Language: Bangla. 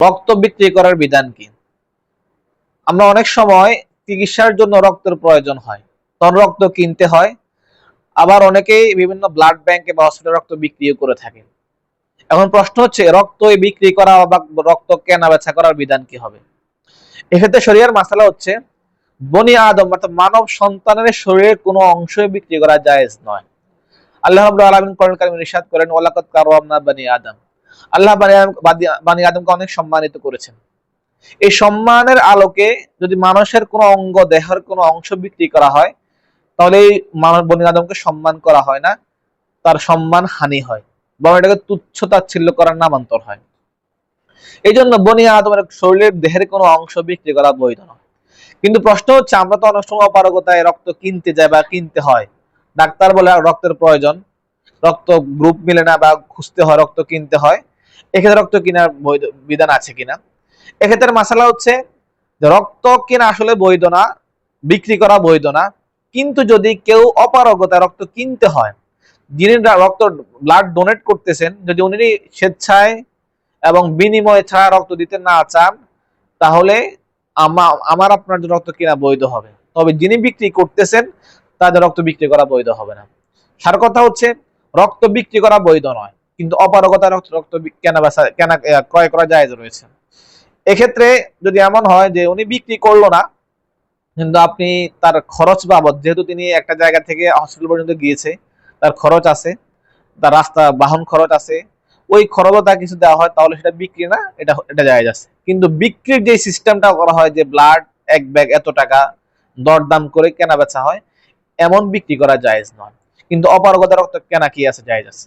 রক্ত বিক্রি করার বিধান কি? আমরা অনেক সময় চিকিৎসার জন্য রক্তের প্রয়োজন হয়, তখন রক্ত কিনতে হয়। আবার অনেকেই বিভিন্ন ব্লাড ব্যাংকে বা হসপিটালে রক্ত বিক্রিও করে থাকে। এখন প্রশ্ন হচ্ছে, রক্ত বিক্রি করা বা রক্ত কেনা বেচা করার বিধান কি হবে? এক্ষেত্রে শরিয়ার মাসালা হচ্ছে, বনি আদম অর্থাৎ মানব সন্তানের শরীরের কোনো অংশই বিক্রি করা জায়েজ নয়। আল্লাহ রাব্বুল আলামিন কোরআন কারিমে ইরশাদ করেন, ওয়ালাকাদ কাররামনা বানি আদম। আল্লাহ বানি আদমকে অনেক সম্মানিত করেছেন। এই সম্মানের আলোকে যদি মানুষের কোনো অঙ্গ, দেহের কোনো অংশ বিক্রি করা হয়, তাহলে এই বনি আদমকে সম্মান করা হয় না, তার সম্মান হানি হয়, বরং এটাকে তুচ্ছ তাচ্ছিল্য করার নামান্তর হয়। এই জন্য বনি আদমের শরীরের, দেহের কোনো অংশ বিক্রি করা বৈধ নয়। কিন্তু প্রশ্ন হচ্ছে, আমরা তো অনেক সময় অপারগতায় রক্ত কিনতে যাই বা কিনতে হয়, ডাক্তার বলে রক্তের প্রয়োজন, রক্ত গ্রুপ মিলে না বা খুঁজতে হয়, রক্ত কিনতে হয়, এক্ষেত্রে রক্ত কেনার বৈধ বিধান আছে কিনা? এক্ষেত্রে মাসালা হচ্ছে, রক্ত কেনা আসলে বৈধ না, বিক্রি করা বৈধ না। কিন্তু যদি কেউ অপারগতায় রক্ত কিনতে হয়, যিনি রক্ত ব্লাড ডোনেট করতেছেন, যদি উনি স্বেচ্ছায় এবং বিনিময় ছাড়া রক্ত দিতে না চান, তাহলে আমার আপনার জন্য রক্ত কেনা বৈধ হবে। তবে যিনি বিক্রি করতেছেন, তাদের রক্ত বিক্রি করা বৈধ হবে না। সার কথা হচ্ছে, রক্ত বিক্রি করা বৈধ নয়, কিন্তু অপারগতা রক্ত কেনা বেচা কেনা ক্রয় করা জায়েজ রয়েছে। এক্ষেত্রে যদি এমন হয় যে উনি বিক্রি করলো না, কিন্তু আপনি তার খরচ বাবদ, যেহেতু তিনি একটা জায়গা থেকে হসপিটাল পর্যন্ত গিয়েছে, তার খরচ আছে, তার রাস্তা বাহন খরচ আছে, ওই খরচও তার কিছু দেওয়া হয়, তাহলে সেটা বিক্রি না, এটা জায়েজ আছে। কিন্তু বিক্রির যে সিস্টেমটা করা হয়, যে ব্লাড এক ব্যাগ এত টাকা দরদাম করে কেনা বেচা হয়, এমন বিক্রি করা জায়েজ নয়। কিন্তু অপারগতা রক্ত কেনা কি আছে, জায়েজ আছে।